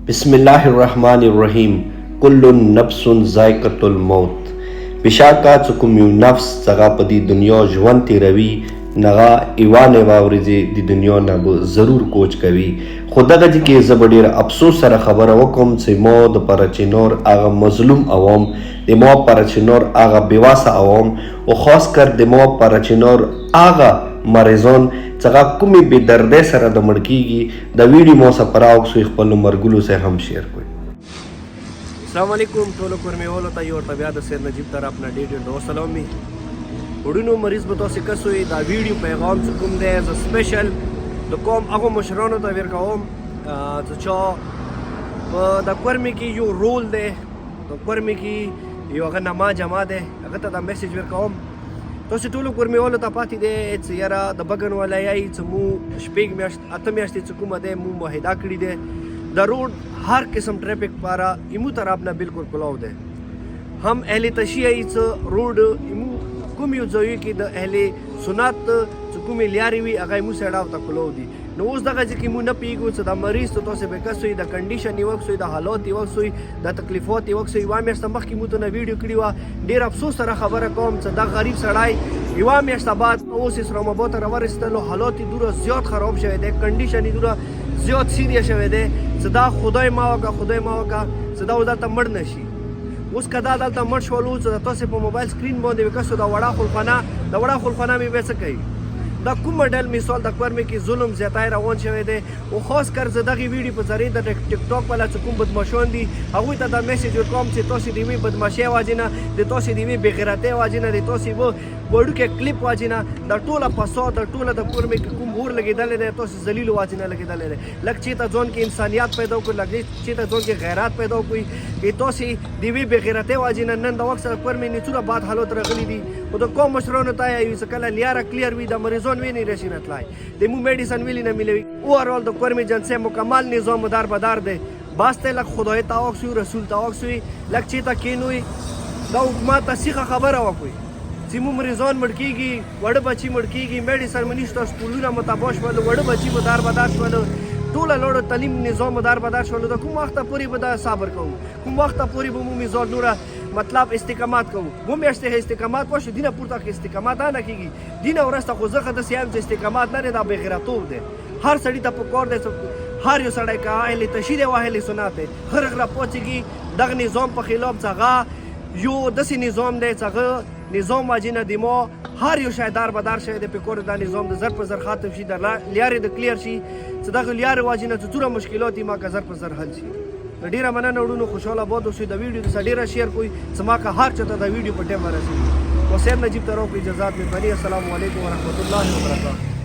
बिस्मिल्लाहिर्रहमानिर्रहीम कुल्लुन नफ्सुन ज़ाइक़तुल मौत बिशाका चुकुम यू नफ्स चगा पदी दुनिया ژوند تیروي نغا ایوانه واورځي د دنیا نه به ضرور کوچ کوي خو دغه چې زه به ډېر افسوس سره خبره وکړم چې ما د پرچینور هغه مظلوم عوام د ما پرچینور هغه بېواسه عوام او خاص کر د ما پرچینور هغه مریضان څنګه کومې بې دردۍ سره د مړ کېږي د ویډیو مو سره پراوکسو خپلو مرګلو سره هم شیر کړئ. السلام علیکم ټولو کورمیولو ته یو ورته بیا د سیر نجیب طرف نه ډېر ډېر سلام می وړینو مریض به تاسو کسوي دا ویډیو پیغام څه کوم دی ز سپیشل د کوم هغه مشرانو ته ورکوم چې په د کورمي کې یو رول دی د کورمي کې یو هغه نما جمع دی هغه ته دا میسج ورکوم تاسو ټولو کورمیولو ته پاتې دی چې یاره د بګن ولایي چې مو شپږ میاشت اته میاشتې چې کومه دی مو معاهده کړې دی د روډ هر قسم ټریفک پاره ایمو طرف نه بالکل کلاو دی هم اهل تشیعي چې روډ ایمو کوم یو ځای کې د اهل سنت چې کومې لارې وي هغه مو سړاو ته کلاو دي نو اوس دغه چې مو نه پیګو چې د مریض ته تاسو به کسوي د کنډیشن یو وکسوي د حالات یو وکسوي د تکلیفات یو وکسوي و میاشت مخکې مو ته ویډیو کړی و ډیر افسوس سره خبره کوم چې دا غریب سړی یو میاشت بعد اوس اسلام آباد ته راورستلو حالات دوره زیات خراب شوی دی کنډیشن دوره زیات سیریه شوی دی چې دا خدای ما وکړه چې دا اوس دلته مړ نشي اوس که دا دلته مړ شولو چې تاسو په موبایل سکرین باندې وکړو د وړه خلخانه مې به څه کوي دا کوم ډول مثال د کورمي کې ظلم زیاتای روان شوی دی او خاص کر زه دغه ویډیو په ذریعه د ټیک ټاک په لاره کوم بدمعشان دي هغوی ته دا میسج ورکوم چې تاسو د یوې بدمعشۍ وجې نه د تاسو د یوې بېغیرتۍ وجې نه د تاسو یوه وړوکی کلیپ وجې نه د ټوله فساد د ټوله د کورمي کې کوم اور لګېدلی دی تاسو ذلیلو وجې نه لګېدلی دی لږ چېرته ځان کې انسانیت پیدا کړو لږ چېرته ځان کې غیرت پیدا کړئ چې تاسو د یوې بېغیرتۍ وجې نه نن د وخت سره کورمي نیڅونه باد حالات راغلي دي خو د کوم مشرانو ته یې چې کله لیاره کلیر وي د مریضان وی نه رسي نه تلای د مو میډیسن ویلی نه ملوي اوورال د کورمي جنسه مکمل نظام دار بدار دی باسته لک خدای تاوکسوي رسول تاوکسوي لک چېته کینوي دا حکومت ته سیخه خبره وکړئ چې مو مریضان مړ کېږي وړه بچي مړ کېږي میډیسن مو نشته سکولونه مو تباه شول وړه بچي مو دار بدار شول ټوله لوړ تعلیم نظام مو دار بدار شول د کوم وخته پورې به دا صبر کوو کوم وخته پورې به مو میزان نوره مطلب استقامت کوو مو میاشتې استقامت وشو دینه پورته کې استقامت نه کېږي دینه ورسته خو زه د سیام چې استقامت نه دا بېغیرتوب دی هر سړي ته پکار دی هر یو سړی که اهل تشیع دی و اهل سنت دی هر غره پوڅېږي دغه نظام په خلاف څغه یو داسې نظام دی څغه نظام وجې نه د ما هر یو شی دار بدار شوی دی پکار دا نظام د زر په زر ختم شي د لیارې د کلیر شي چې دغه لیارې وجې نه چې څومره مشکلات دي ما که زر په زر حل شي ډیره مننه وړونو خوشحاله باد اوسئ د ویډیو څخه ډیره شیر کوئ چې ما که هر چاته دا ویډیو په ټایم ورسېږي حسین نجیب طرف اجازات مې پني السلام علیکم ورحمت الله وبرکاته